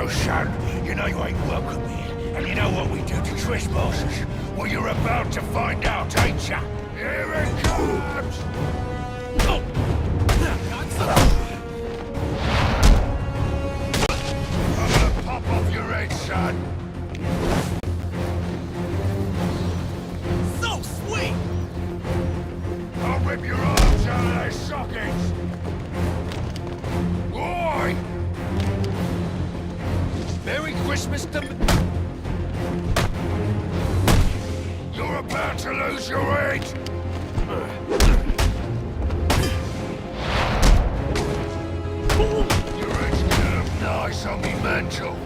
go, son. You know you ain't welcome here. And you know what we do to trespassers? Well, you're about to find out, ain't ya? Here it comes! Oh. I'm gonna pop off your head, son. So sweet! I'll rip your arms out of their sockets! Boy! Merry Christmas to me! You're about to lose your head! Your head's gonna look nice on me mantle.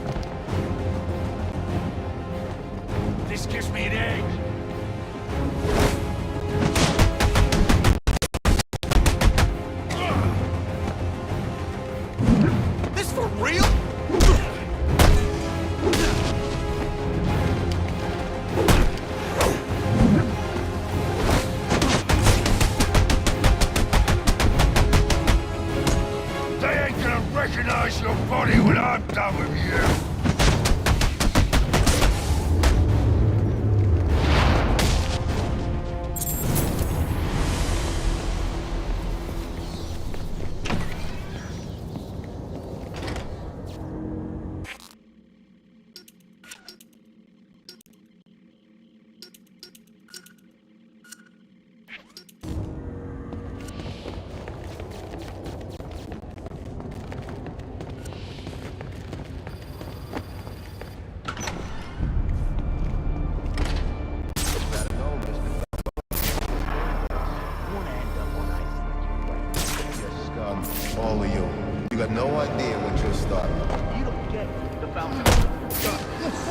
This gives me an egg. This for real? Recognize your body when I'm done with you! All of you. You got no idea what you're starting. You don't get the fountain.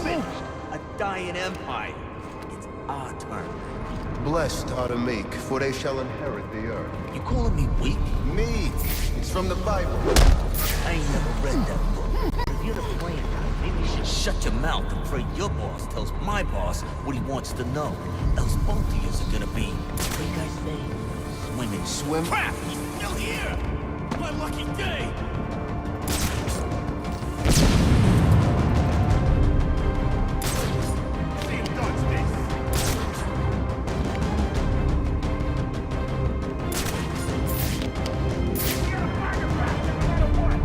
Finished. A dying empire. It's our turn. Blessed are the meek, for they shall inherit the earth. You calling me weak? Meek. It's from the Bible. I ain't never read that book. If you're the plan guy, maybe you should shut your mouth and pray your boss tells my boss what he wants to know. Else both of yous are gonna be, what do you guys say? Swimming. Swim? Crap! He's still here! My lucky day! See who does this! You gotta find a rat, no matter what!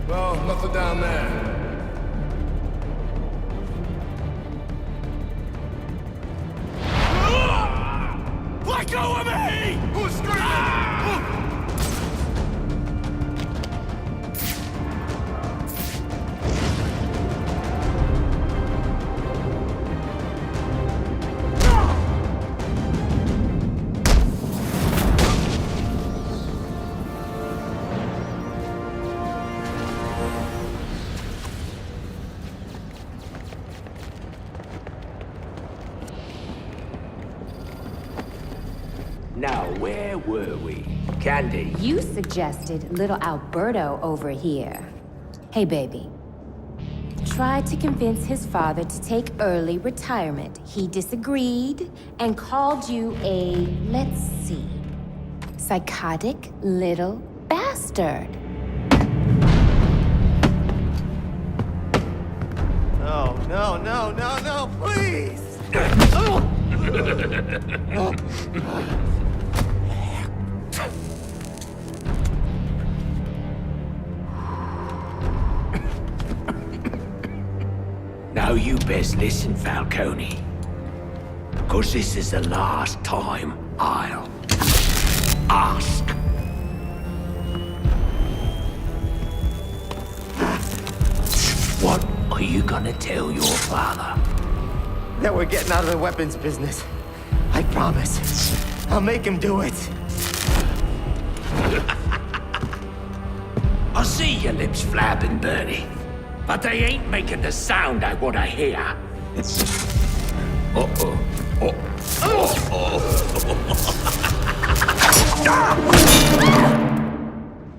Well, nothing down there. Let go of me! Who's screaming? Now, where were we? Candy. You suggested little Alberto over here. Hey, baby. tried to convince his father to take early retirement. He disagreed and called you a, let's see, psychotic little bastard. No, please! Now you best listen, Falcone. 'Cause this is the last time I'll ask. What are you gonna tell your father? That we're getting out of the weapons business. I promise. I'll make him do it. I see your lips flapping, Bernie. But they ain't making the sound I want to hear. Uh-oh.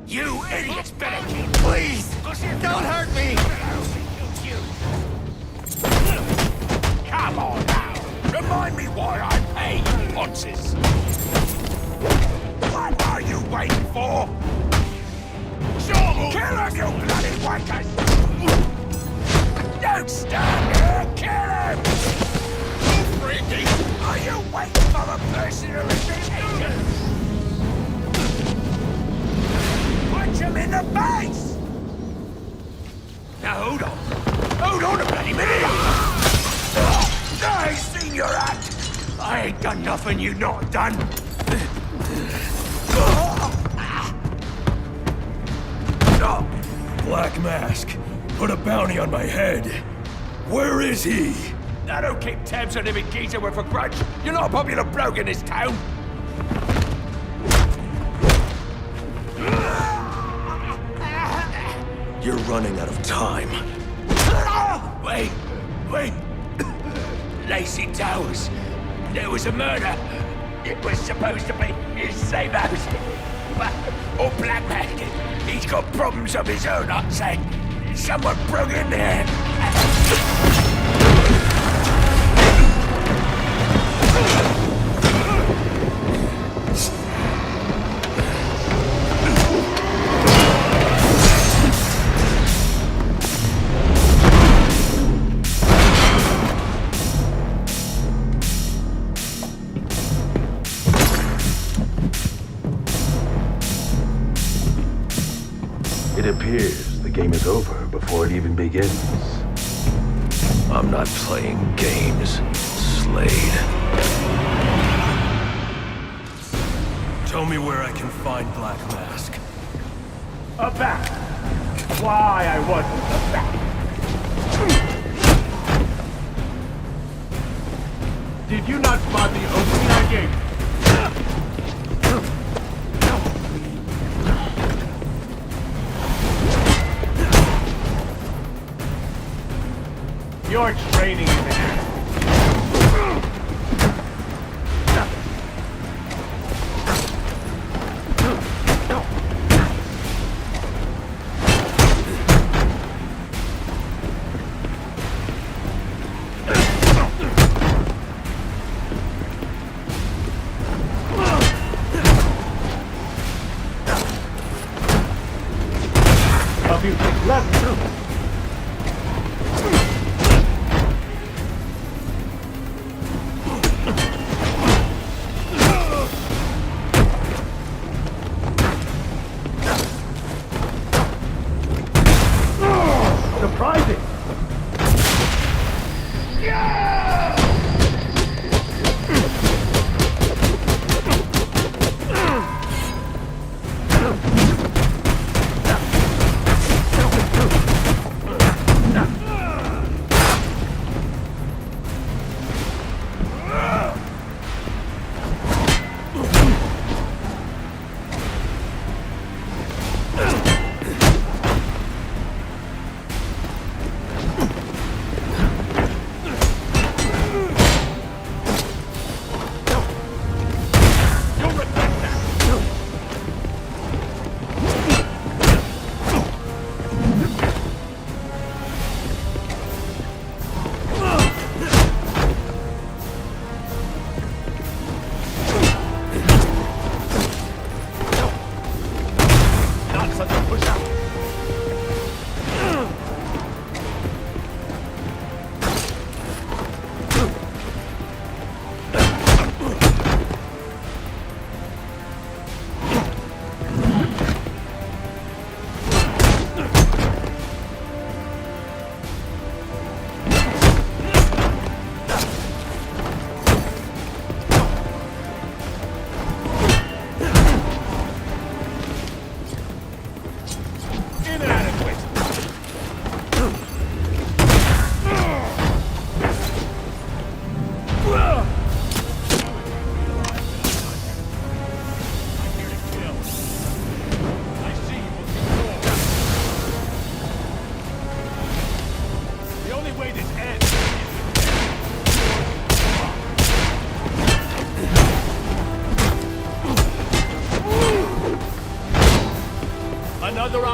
You idiots better keep... Please! Don't hurt me! Come on now. Remind me why I pay you, Ponces. What are you waiting for? Kill him, you bloody wankers! Don't stand here! Kill him! Freaky! Are you waiting for the personal invitation? Punch him in the face! Now hold on. Hold on a bloody minute. I seen your act! I ain't done nothing you not done. Black Mask, put a bounty on my head. Where is he? I don't keep tabs on every geezer with a grudge. You're not a popular bloke in this town. You're running out of time. Wait. Lacey Towers. There was a murder. It was supposed to be his safe house. But, Black Mask, he's got problems of his own, I'd say. Someone broke in there. It appears the game is over before it even begins. I'm not playing games, Slade. Tell me where I can find Black Mask. A bat. Why, I wasn't a bat. Did you not spot the opening I gave you? Your training is in. A few things left. Surprising!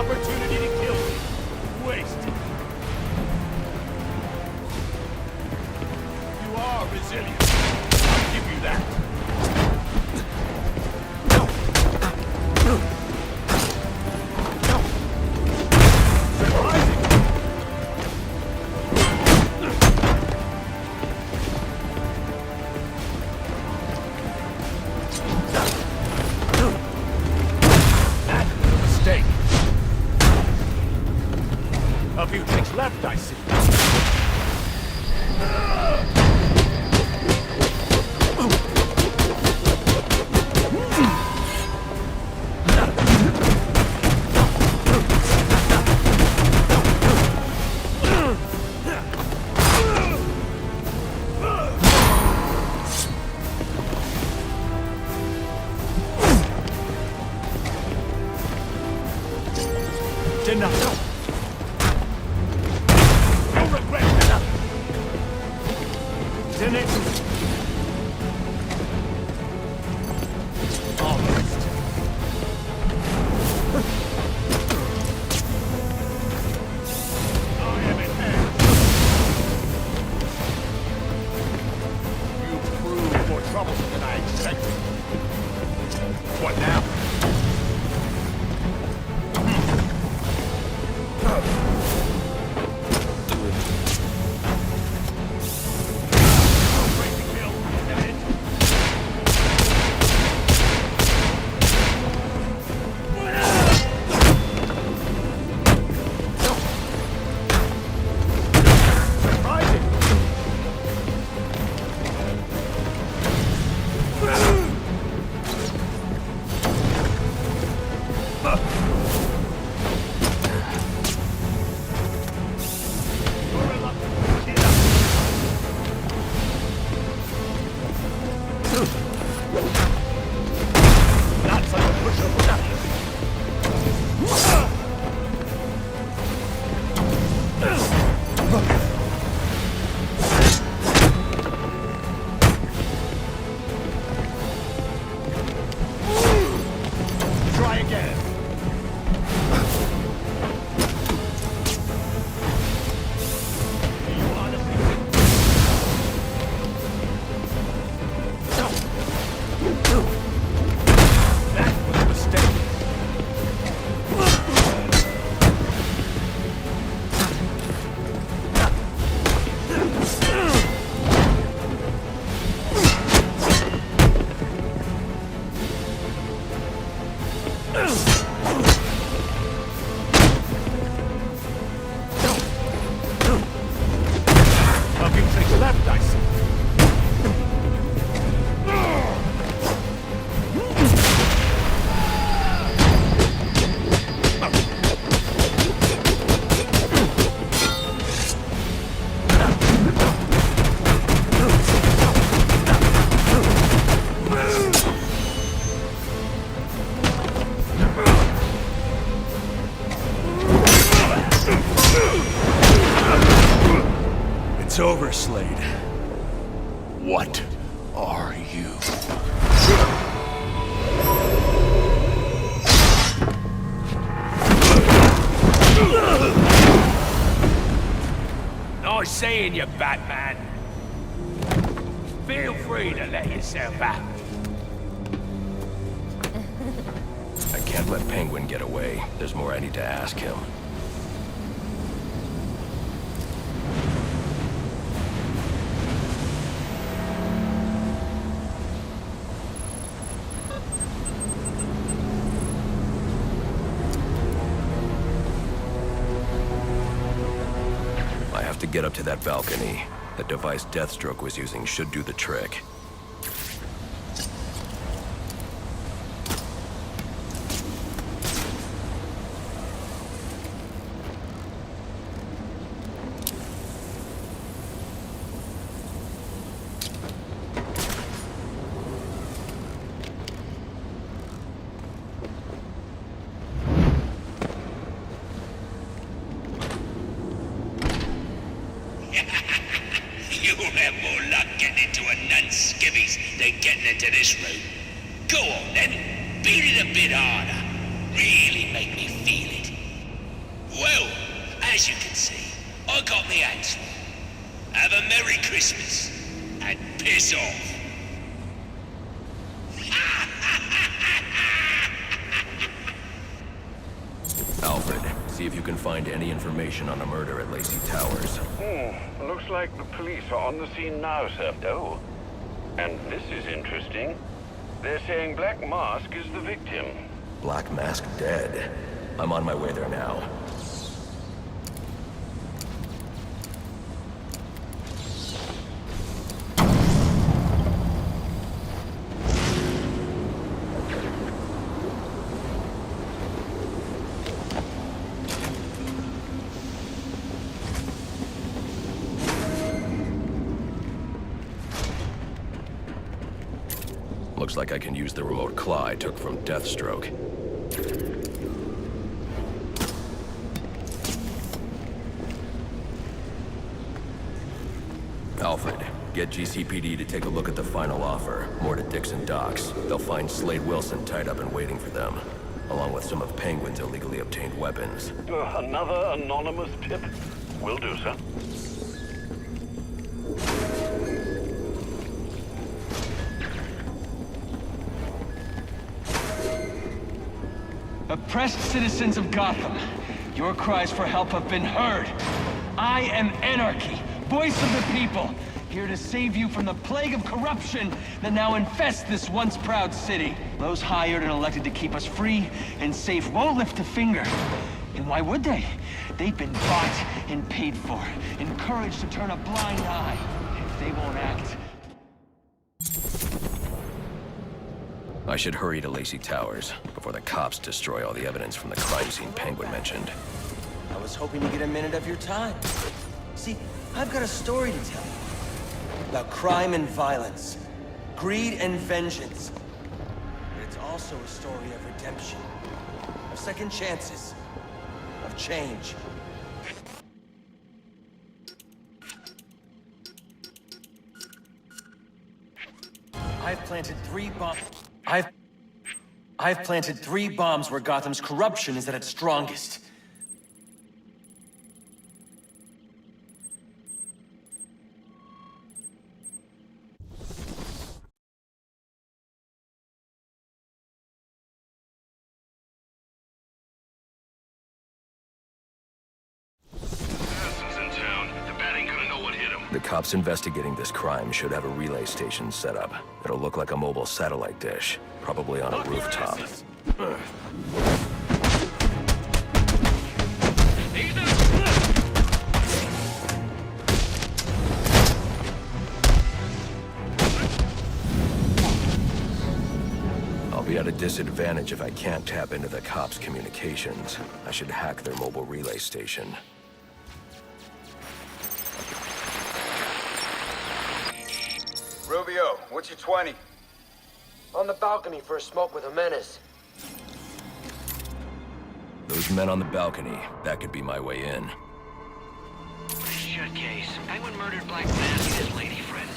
opportunity to kill me. Wasted. You are resilient. I'll give you that. Surprising. That was a mistake. A few things left, I see. Enough. No regret. Enough. Didn't it? Almost. I am in hand. You proved more troublesome than I expected. What now? Not such a pushover. Try again. You honestly think that was a mistake. A few things left, I see. It's over, Slade. What are you? Nice seeing you, Batman. Feel free to let yourself out. I can't let Penguin get away. There's more I need to ask him. I have to get up to that balcony. The device Deathstroke was using should do the trick. You'll have more luck getting into a nun's skivvies than getting into this room. Go on then, beat it a bit harder. Really make me feel it. Well, as you can see, I got me hands full. Have a Merry Christmas, and piss off. Alfred, see if you can find any information on a murder at Lacey Towers. Looks like the police are on the scene now, sir. Oh, and this is interesting. They're saying Black Mask is the victim. Black Mask dead. I'm on my way there now. Looks like I can use the remote claw I took from Deathstroke. Alfred, get GCPD to take a look at the final offer. More to Dixon Docks. They'll find Slade Wilson tied up and waiting for them, along with some of Penguin's illegally obtained weapons. Another anonymous tip? Will do, sir. Oppressed citizens of Gotham, your cries for help have been heard. I am Anarchy, voice of the people, here to save you from the plague of corruption that now infests this once proud city. Those hired and elected to keep us free and safe won't lift a finger. And why would they? They've been bought and paid for, encouraged to turn a blind eye. If they won't act, I should hurry to Lacey Towers before the cops destroy all the evidence from the crime scene Penguin mentioned. I was hoping to get a minute of your time. See, I've got a story to tell you. About crime and violence. Greed and vengeance. But it's also a story of redemption. Of second chances. Of change. I've planted 3 bombs. I've planted 3 bombs where Gotham's corruption is at its strongest. The cops investigating this crime should have a relay station set up. It'll look like a mobile satellite dish, probably on a rooftop. I'll be at a disadvantage if I can't tap into the cops' communications. I should hack their mobile relay station. Rubio, what's your 20? On the balcony for a smoke with a menace. Those men on the balcony, that could be my way in. Shut case. Penguin murdered Black Mask and his lady friend.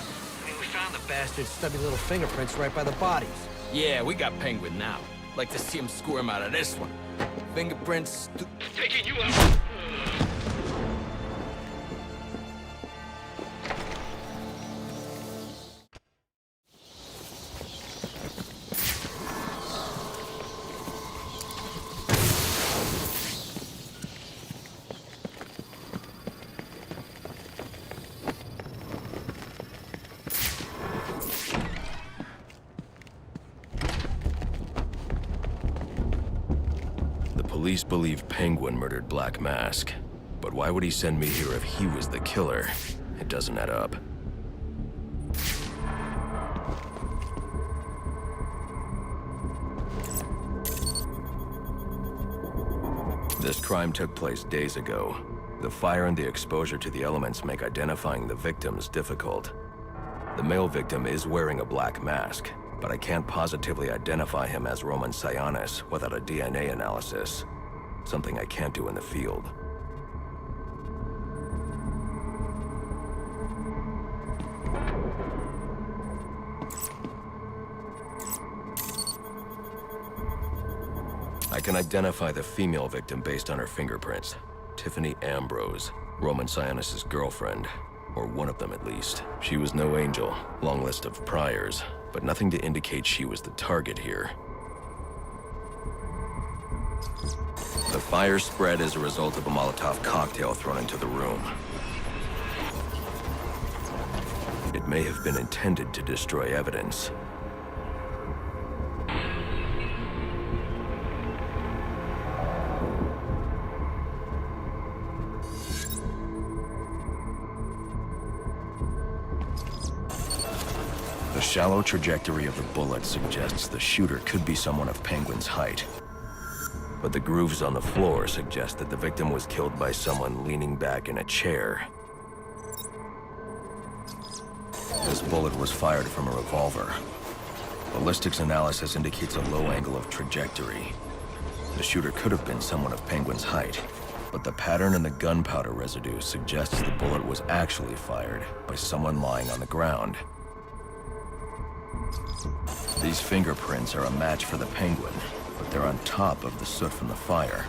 I mean, we found the bastard's stubby little fingerprints right by the bodies. Yeah, we got Penguin now. Like to see him squirm out of this one. Fingerprints... Taking you out! Police believe Penguin murdered Black Mask. But why would he send me here if he was the killer? It doesn't add up. This crime took place days ago. The fire and the exposure to the elements make identifying the victims difficult. The male victim is wearing a black mask, but I can't positively identify him as Roman Sionis without a DNA analysis. Something I can't do in the field. I can identify the female victim based on her fingerprints. Tiffany Ambrose, Roman Sionis' girlfriend. Or one of them at least. She was no angel, long list of priors, but nothing to indicate she was the target here. The fire spread as a result of a Molotov cocktail thrown into the room. It may have been intended to destroy evidence. The shallow trajectory of the bullet suggests the shooter could be someone of Penguin's height. But the grooves on the floor suggest that the victim was killed by someone leaning back in a chair. This bullet was fired from a revolver. Ballistics analysis indicates a low angle of trajectory. The shooter could have been someone of Penguin's height, but the pattern in the gunpowder residue suggests the bullet was actually fired by someone lying on the ground. These fingerprints are a match for the Penguin, but they're on top of the soot from the fire.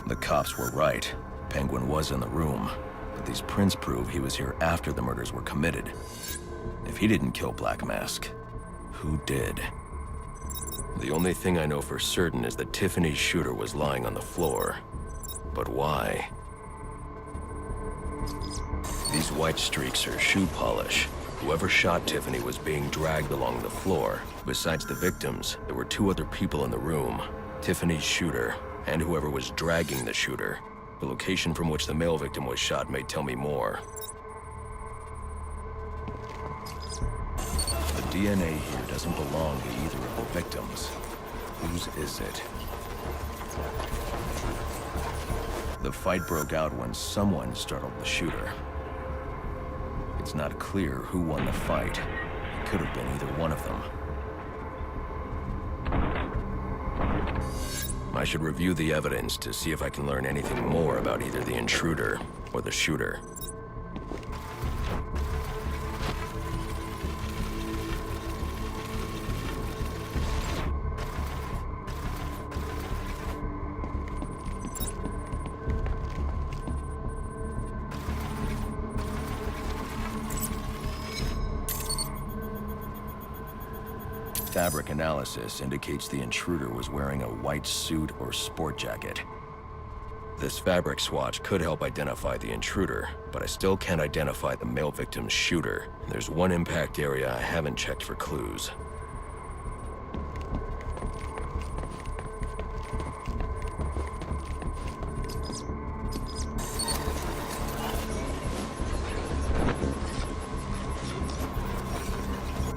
The cops were right. Penguin was in the room, but these prints prove he was here after the murders were committed. If he didn't kill Black Mask, who did? The only thing I know for certain is that Tiffany's shooter was lying on the floor. But why? These white streaks are shoe polish. Whoever shot Tiffany was being dragged along the floor. Besides the victims, there were two other people in the room. Tiffany's shooter, and whoever was dragging the shooter. The location from which the male victim was shot may tell me more. The DNA here doesn't belong to either of the victims. Whose is it? The fight broke out when someone startled the shooter. It's not clear who won the fight. It could have been either one of them. I should review the evidence to see if I can learn anything more about either the intruder or the shooter. Fabric analysis indicates the intruder was wearing a white suit or sport jacket. This fabric swatch could help identify the intruder, but I still can't identify the male victim's shooter. There's one impact area I haven't checked for clues.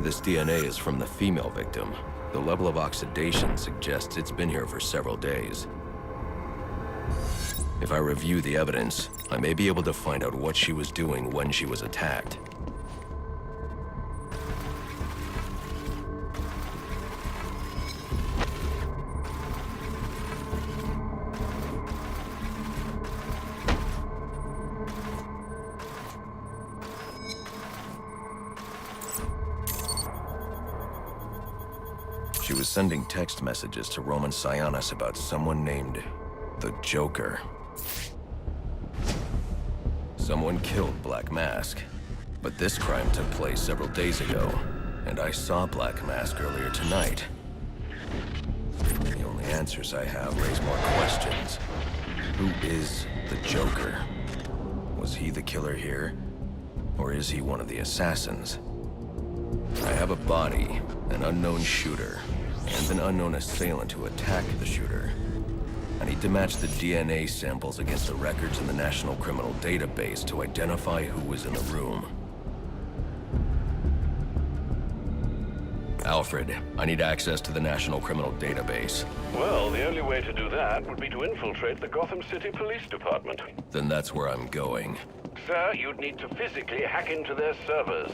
This DNA is from the female victim. The level of oxidation suggests it's been here for several days. If I review the evidence, I may be able to find out what she was doing when she was attacked. She was sending text messages to Roman Sionis about someone named the Joker. Someone killed Black Mask, but this crime took place several days ago, and I saw Black Mask earlier tonight. The only answers I have raise more questions. Who is the Joker? Was he the killer here, or is he one of the assassins? I have a body, an unknown shooter, and an unknown assailant who attacked the shooter. I need to match the DNA samples against the records in the National Criminal Database to identify who was in the room. Alfred, I need access to the National Criminal Database. Well, the only way to do that would be to infiltrate the Gotham City Police Department. Then that's where I'm going. Sir, you'd need to physically hack into their servers.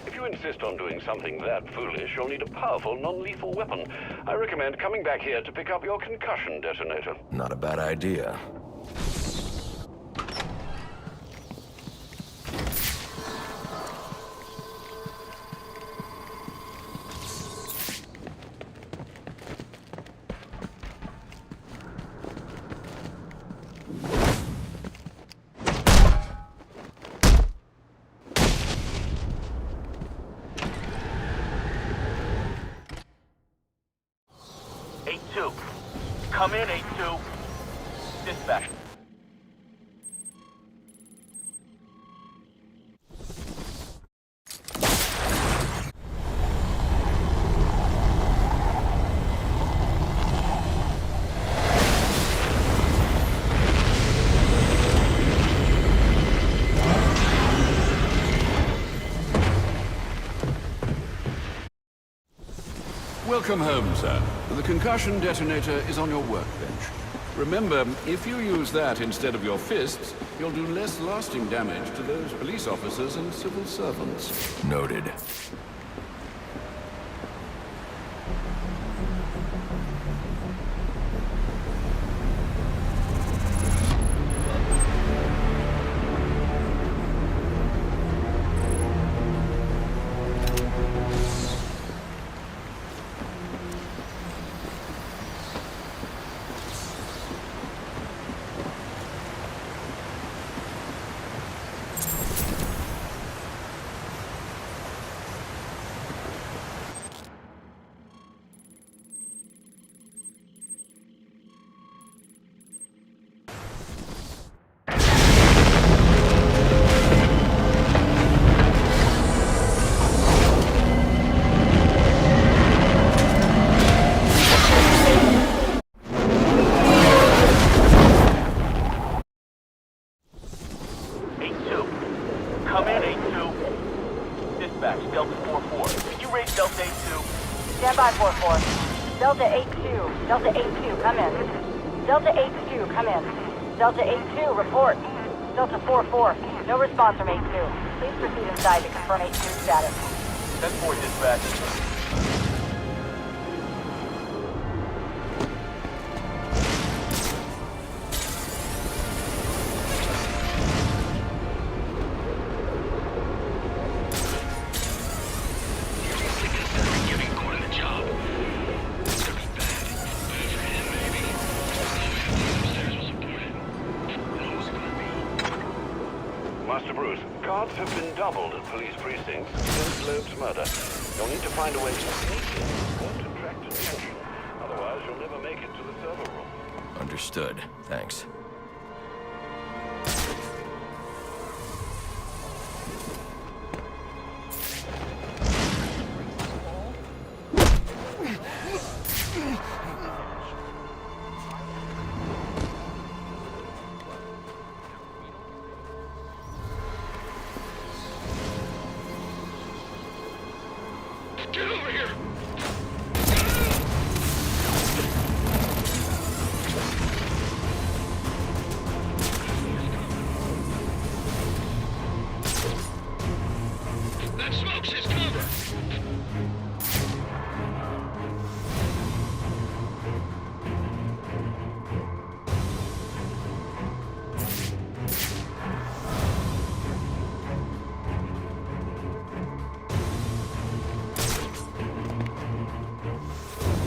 If you insist on doing something that foolish, you'll need a powerful, non-lethal weapon. I recommend coming back here to pick up your concussion detonator. Not a bad idea. 8-2. Come in, 8-2. Dispatch. Welcome home, sir. The concussion detonator is on your workbench. Remember, if you use that instead of your fists, you'll do less lasting damage to those police officers and civil servants. Noted. Delta 8-2, come in. Delta 8-2, come in. Delta 8-2, report. Delta 4-4, no response from 8-2. Please proceed inside to confirm 8-2 status. 10-4, dispatch. Master Bruce, guards have been doubled at police precincts since Loeb's murder. You'll need to find a way to sneak in. Won't attract attention. Otherwise, you'll never make it to the server room. Understood. Thanks. Get over here! That smoke's his cover!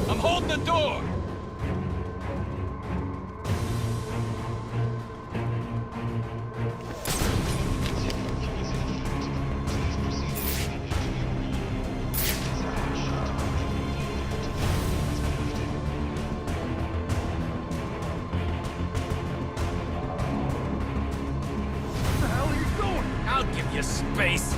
I'm holding the door! What the hell are you doing? I'll give you space.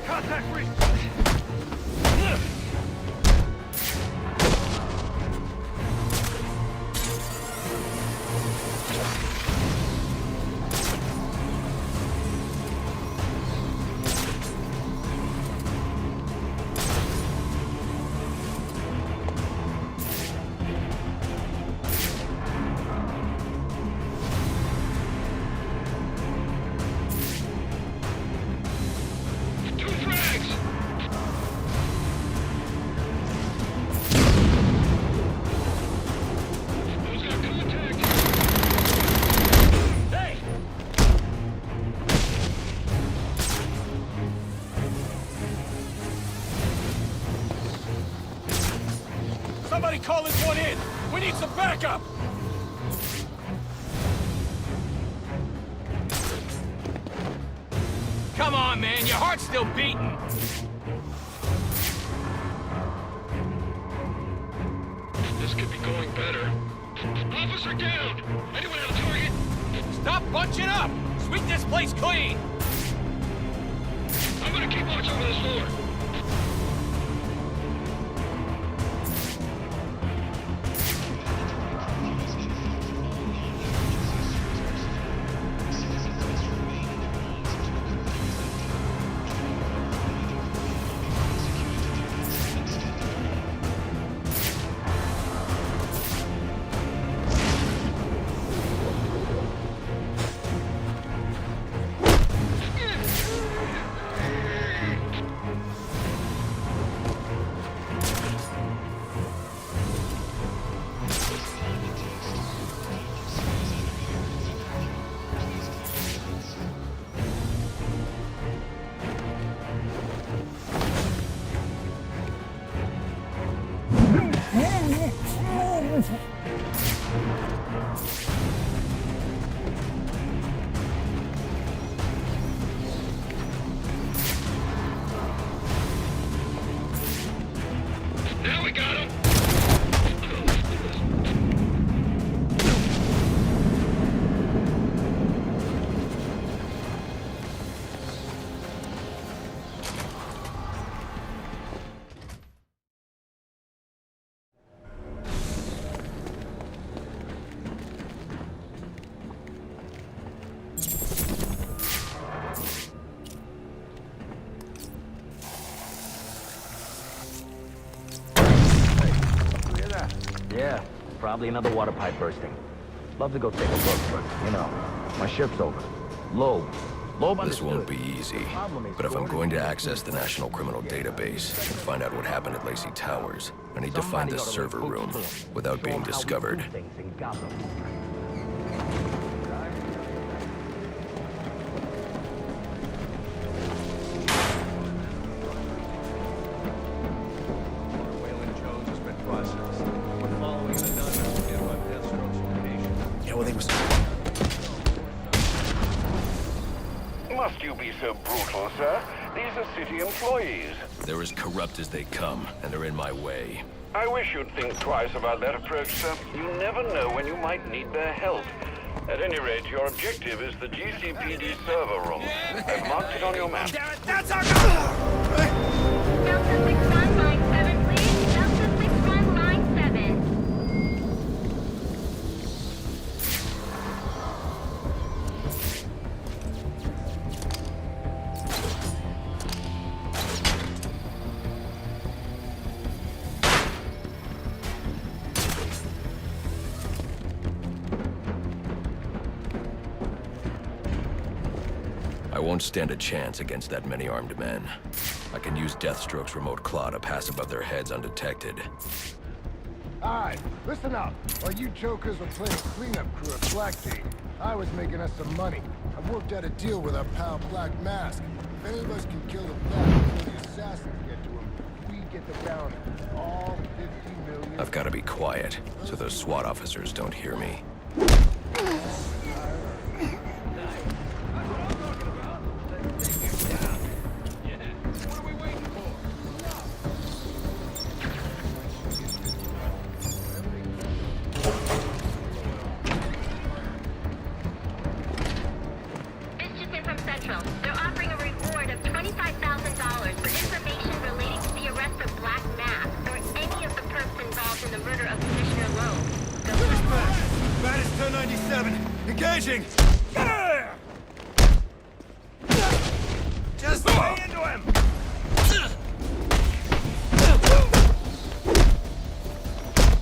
Contact reached! Two frags! call this one in! We need some backup! Come on, man, your heart's still beating! This could be going better. Officer down! Anyone have a target? Stop bunching up! Sweep this place clean! I'm gonna keep watch over this floor. Now we got him! Yeah, probably another water pipe bursting. Love to go take a look, but, you know, my shift's over. Loeb. This won't be easy, but if I'm going to access the National Criminal Database and find out what happened at Lacey Towers, I need to find this server room without being discovered. Yeah, well, they was... Must you be so brutal, sir? These are city employees. They're as corrupt as they come, and they're in my way. I wish you'd think twice about that approach, sir. You never know when you might need their help. At any rate, your objective is the GCPD server room. I've marked it on your map. Damn it, that's our goal! Delta 61, line 7, please. Delta 61, line 7. I won't stand a chance against that many armed men. I can use Deathstroke's remote claw to pass above their heads undetected. Alright, listen up. While you jokers were playing cleanup crew at Blackgate, I was making us some money. I worked out a deal with our pal Black Mask. If any of us can kill the Black before the assassins get to him, we get the bounty. All 50 million... I've got to be quiet, so those SWAT officers don't hear me. They're offering a reward of $25,000 for information relating to the arrest of Black Mask or any of the perps involved in the murder of Commissioner Loeb. Bat is 1097. Engaging! Just lay into him!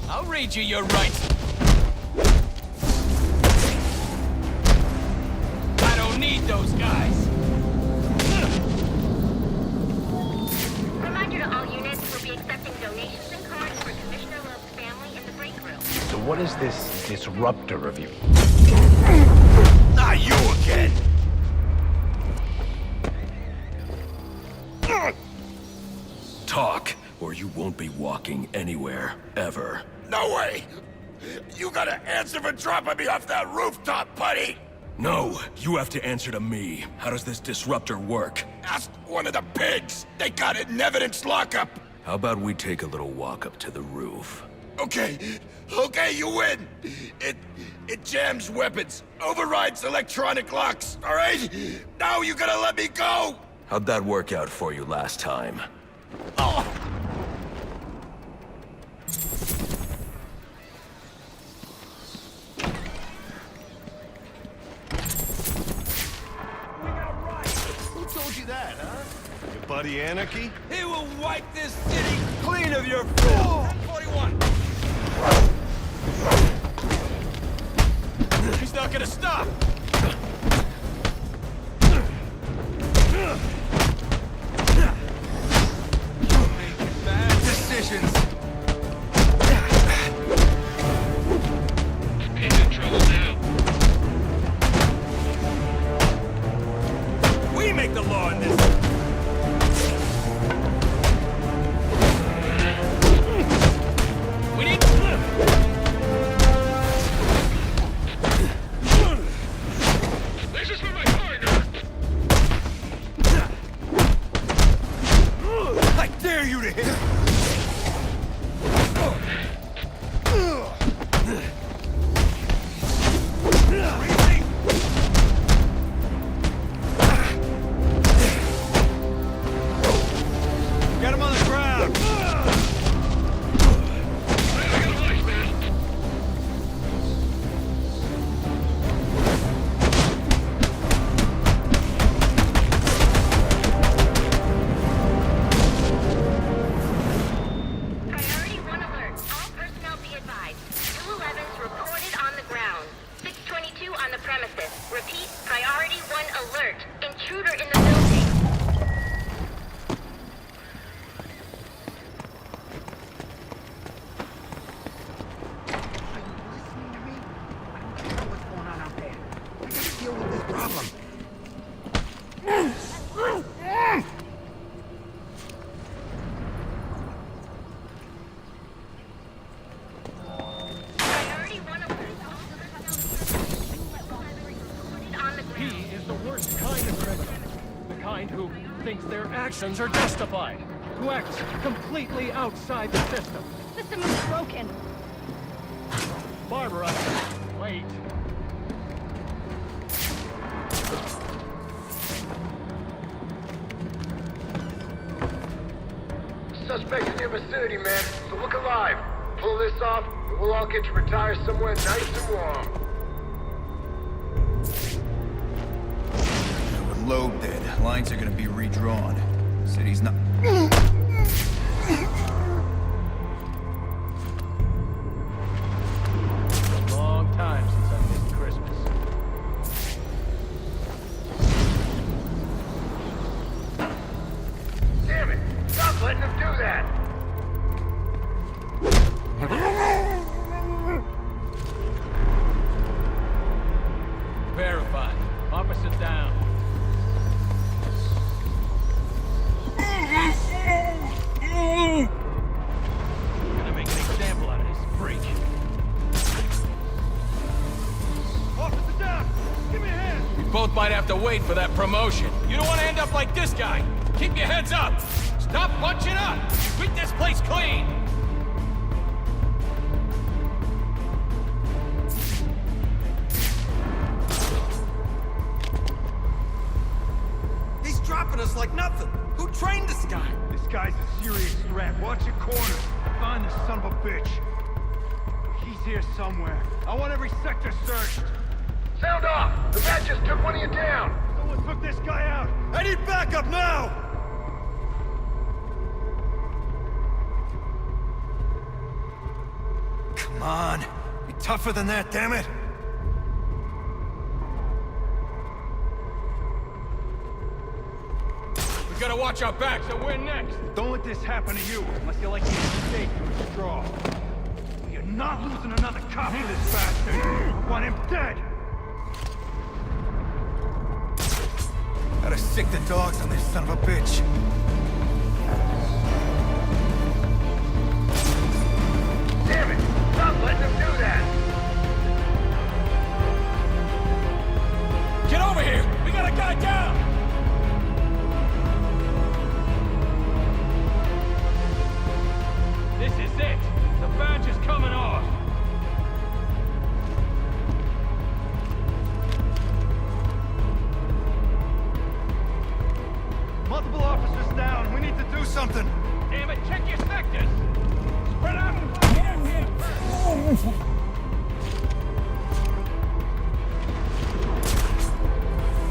I'll read you your rights. I don't need those guys. Reminder to all units, we'll be accepting donations and cards for Commissioner Loeb's family in the break room. So what is this disruptor of you? Not you again! Talk. or you won't be walking anywhere, ever. No way! You gotta answer for dropping me off that rooftop, buddy! No, you have to answer to me. How does this disruptor work? Ask one of the pigs! They got it in evidence lockup! How about we take a little walk up to the roof? Okay, you win! It jams weapons, overrides electronic locks, alright? Now you gotta let me go! How'd that work out for you last time? Oh! Who told you that, huh? Your buddy Anarchy? He will wipe this city clean of your filth! 1041! He's not gonna stop! Making bad decisions! He's in trouble now. We make the law in this. We need. This is for my partner. I dare you to hit. Get him on the ground! Priority 1 alert. All personnel be advised. 211's reported on the ground. 622 on the premises. Repeat, priority 1 alert. Intruder in the building. He is the worst kind of criminal. The kind who thinks their actions are justified. Who acts completely outside the system. System is broken. Barbara, wait. Suspects in your vicinity, man. So look alive. Pull this off, and we'll all get to retire somewhere nice and warm. With Loeb dead, lines are gonna be redrawn. City's not. A long time since I missed Christmas. Damn it! Stop letting them do that! Verified. Opposite down. Gonna make an example out of this freak. Officer down! Give me a hand! We both might have to wait for that promotion. You don't want to end up like this guy. Keep your heads up. Stop bunching up. Sweep this place clean. He's dropping us like nothing. Who trained this guy? This guy's a serious threat. Watch your corner. Find this son of a bitch. He's here somewhere. I want every sector searched. Sound off! The bat just took one of you down! Someone took this guy out. I need backup now! Come on. Be tougher than that, damn it! We gotta watch our backs, so we're next. Don't let this happen to you, unless you like eating steak through a straw. You're not losing another cop to this bastard. I want him dead. Gotta sick the dogs on this son of a bitch. letting him do that! Get over here! We got a guy down! This is it! The badge is coming off! Multiple officers down. We need to do something. Damn it, check your sectors! Spread out and get in here!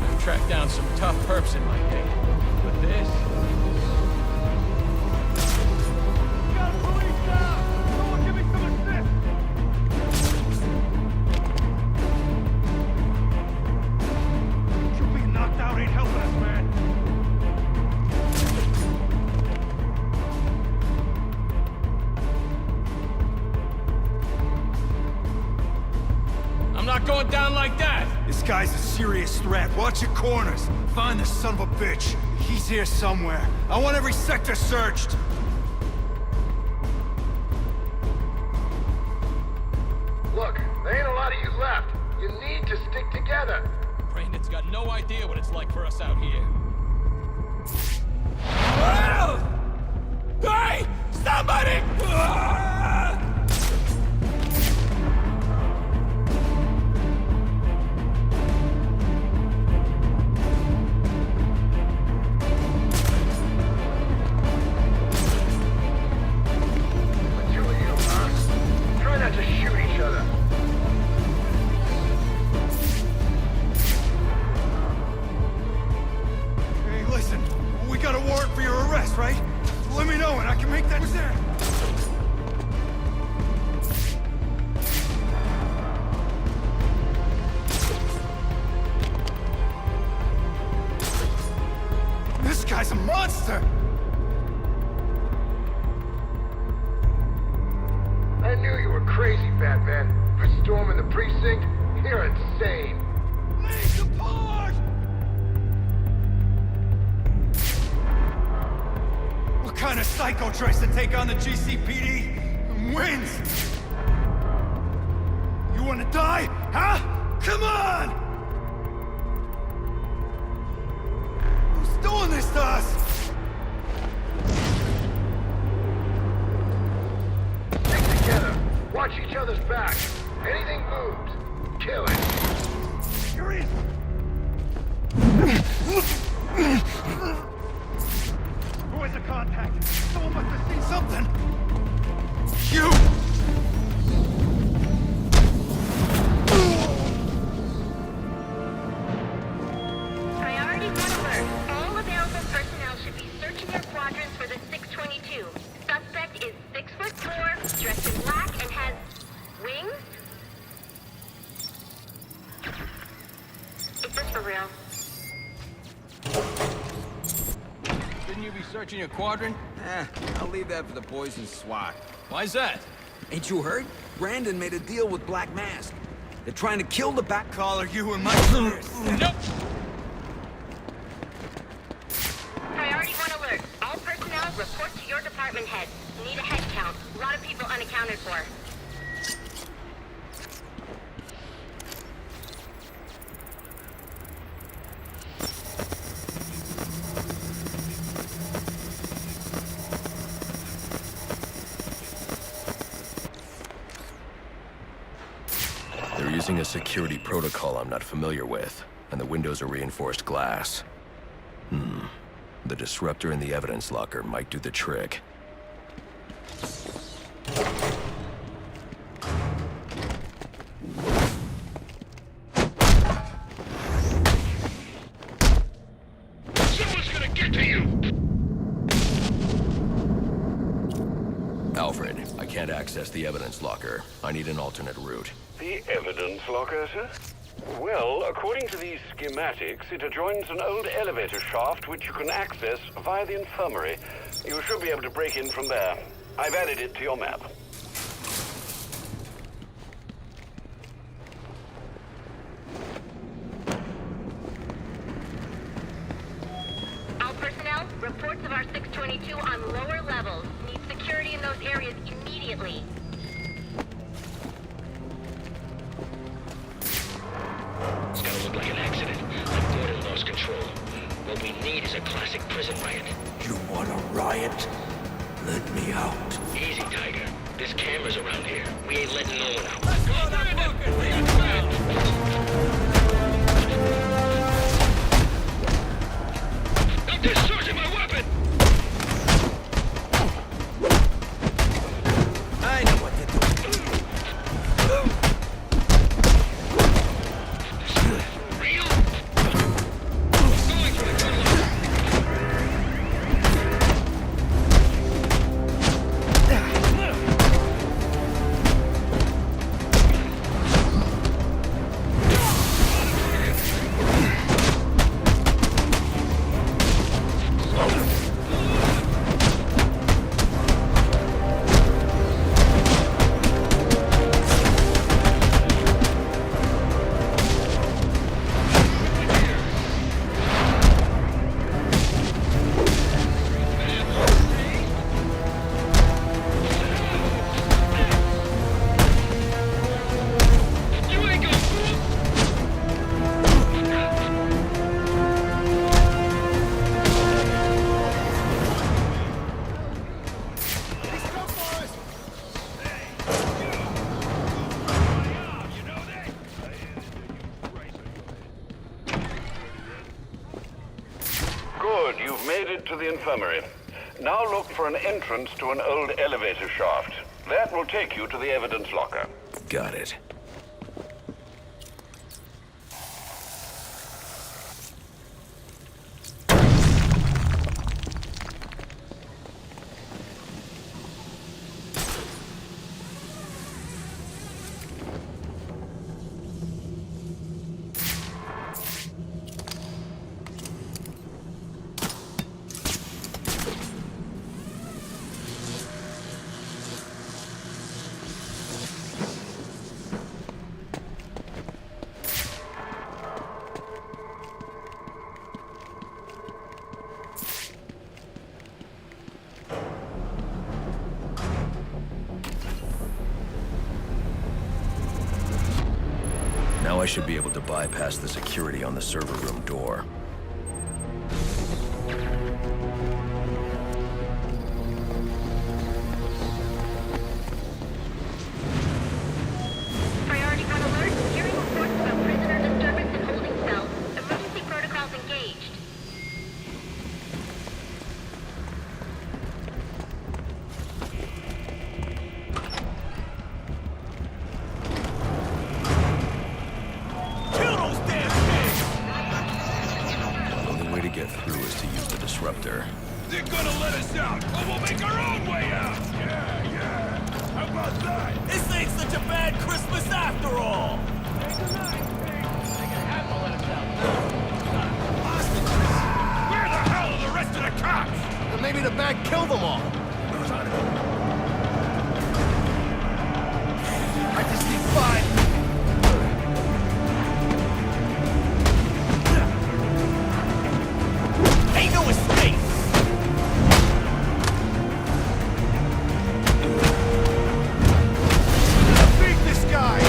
I've tracked down some tough perps in my day. But this... Got police down! Someone give me some assist! You being knocked out ain't helping us, man. I'm not going down like that! This guy's a serious threat. Watch your corners. Find this son of a bitch. He's here somewhere. I want every sector searched. Look, there ain't a lot of you left. You need to stick together. Brandon's got no idea what it's like for us out here. Hey! Somebody! The two of you, huh? Try not to shoot each other. Hey, listen. We got a warrant for your arrest, right? Let me know and I can make that there. This guy's a monster! I knew you were crazy, Batman. For storming the precinct, you're insane. Lead support! What kind of psycho tries to take on the GCPD and wins? You wanna die? Huh? Come on! Who's doing this to us? Stick together. Watch each other's backs. Anything moves, kill it. You're in! Who is a contact? Someone must have seen something! You! Priority 1 alert. All available personnel should be searching your quadrants for the 622. Suspect is 6'4", dressed in black, and has wings? Is this for real? Shouldn't you be searching your quadrant? I'll leave that for the boys in SWAT. Why's that? Ain't you heard? Brandon made a deal with Black Mask. They're trying to kill the back collar, you and my ears. Nope. Priority 1 alert. All personnel report to your department head. Need a head count. A lot of people unaccounted for. They're using a security protocol I'm not familiar with, and the windows are reinforced glass. The disruptor in the evidence locker might do the trick. Someone's gonna get to you! Alfred, I can't access the evidence locker. I need an alternate route. The evidence locker, sir? Well, according to these schematics, it adjoins an old elevator shaft which you can access via the infirmary. You should be able to break in from there. I've added it to your map. All personnel, reports of our 622 on lower levels. Need security in those areas immediately. What we need is a classic prison riot. You want a riot? Let me out. Easy, Tiger. There's cameras around here. We ain't letting no one out. I'm discharging my weapon! I know what to do. Good, you've made it to the infirmary. Now look for an entrance to an old elevator shaft. That will take you to the evidence locker. Got it. Now I should be able to bypass the security on the server room door. Priority 1 alert. Hearing reports about prisoner disturbance in holding cells. Emergency protocols engaged. The only way to get through is to use the disruptor. They're gonna let us out, or we'll make our own way out! Yeah. How about that? This ain't such a bad Christmas after all! Where the hell are the rest of the cops? Then maybe the bag killed them all. I just need 5. Ain't no escape! Beat this guy!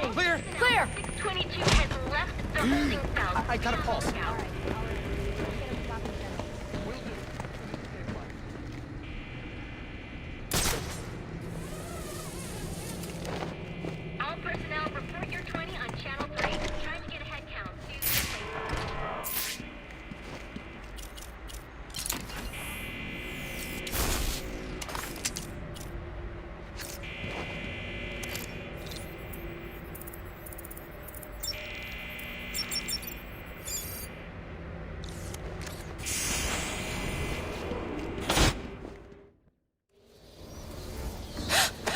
searching. Clear. Clear. 622 has left the holding cell. I got a pulse. All personnel report your 20 on channel 3. Trying to get a head count.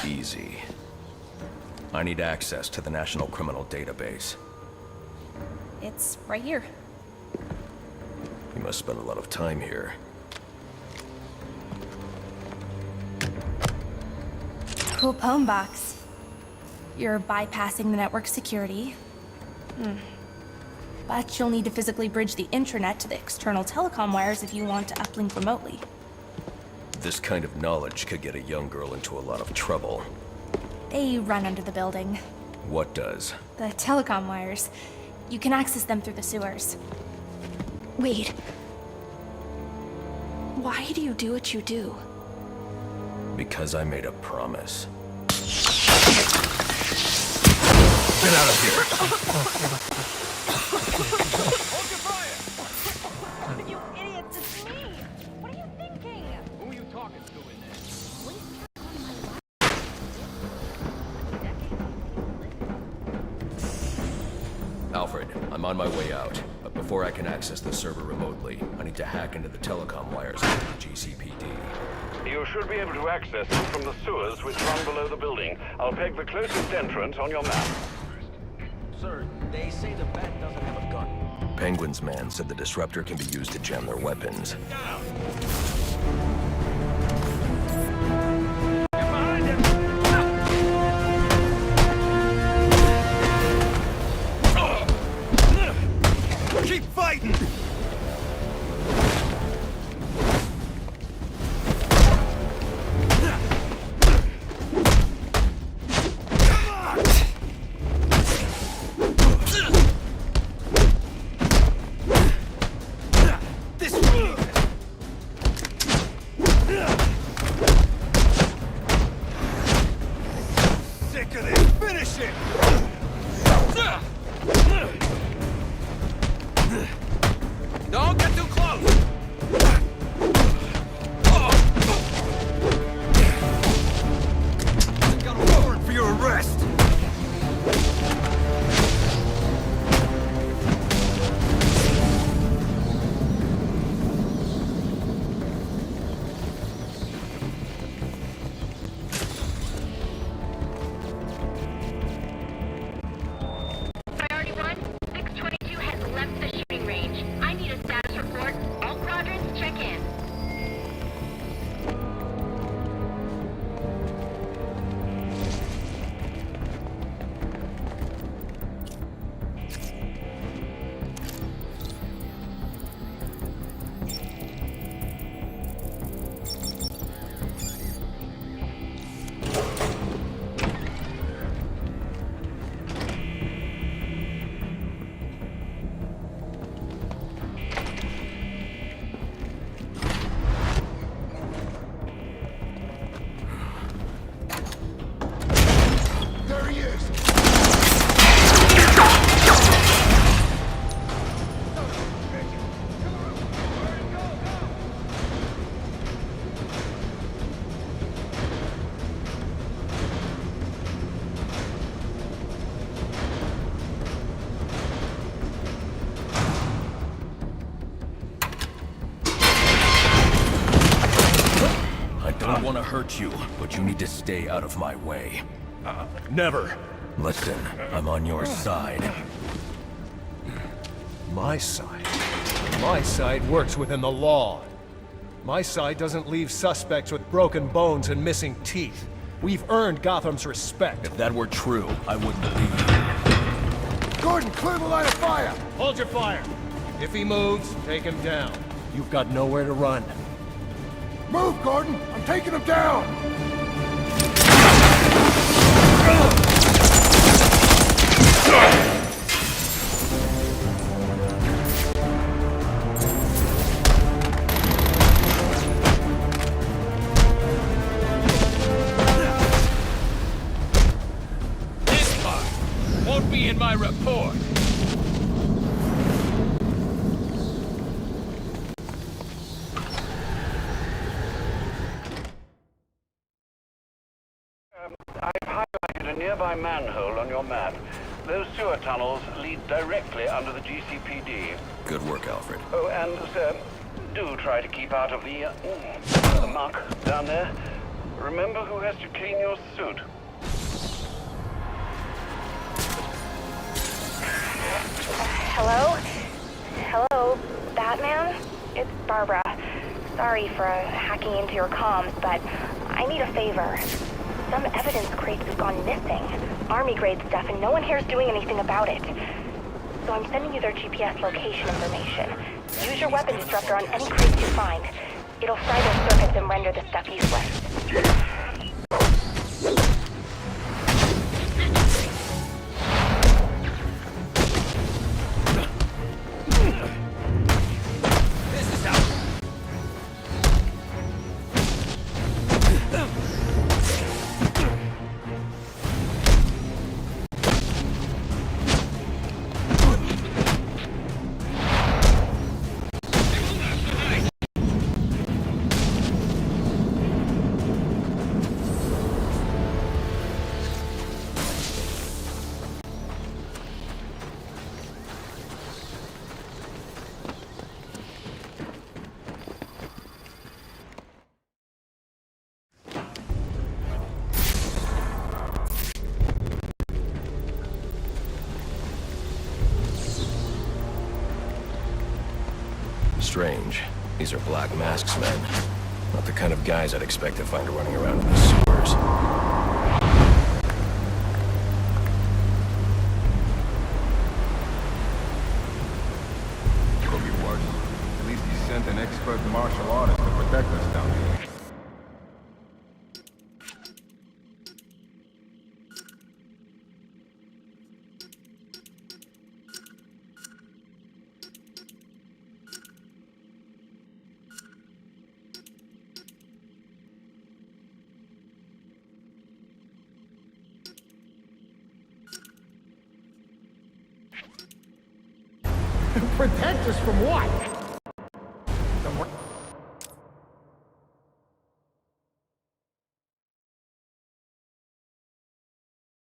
Easy. I need access to the National Criminal Database. It's right here. You must spend a lot of time here. Cool poem box. You're bypassing the network security. But you'll need to physically bridge the intranet to the external telecom wires if you want to uplink remotely. This kind of knowledge could get a young girl into a lot of trouble. They run under the building. What does? The telecom wires. You can access them through the sewers. Wait. Why do you do what you do? Because I made a promise. Get out of here! You idiots, it's me! What are you thinking? Who are you talking to in there? Alfred, I'm on my way out. But before I can access the server remotely, I need to hack into the telecom wires of the GCPD. You should be able to access them from the sewers which run below the building. I'll peg the closest entrance on your map. Sir, they say the Bat doesn't have a gun. Penguin's man said the disruptor can be used to jam their weapons. Keep fighting! Sick of this! Finish it! Don't get too close! Got a warrant for your arrest! Priority 1, 622 has left the shooting range. I need a status report. All quadrants, check in. There he is! I don't want to hurt you, but you need to stay out of my way. Never. Listen, I'm on your side. My side? My side works within the law. My side doesn't leave suspects with broken bones and missing teeth. We've earned Gotham's respect. If that were true, I wouldn't believe you. Gordon, clear the line of fire! Hold your fire. If he moves, take him down. You've got nowhere to run. Move, Gordon! I'm taking him down! won't be in my report. I've highlighted a nearby manhole on your map. Those sewer tunnels lead directly under the GCPD. Good work, Alfred. Oh, and, sir, do try to keep out of the muck down there. Remember who has to clean your suit. Hello? Hello, Batman? It's Barbara. Sorry for hacking into your comms, but I need a favor. Some evidence crates have gone missing. Army-grade stuff, and no one here is doing anything about it. So I'm sending you their GPS location information. Use your weapon disruptor on any crates you find. It'll fry their circuits and render the stuff useless. Strange. These are Black Mask's men. Not the kind of guys I'd expect to find running around in the sewers. Could be worse. At least he sent an expert martial artist to protect us down here. Protect us from what?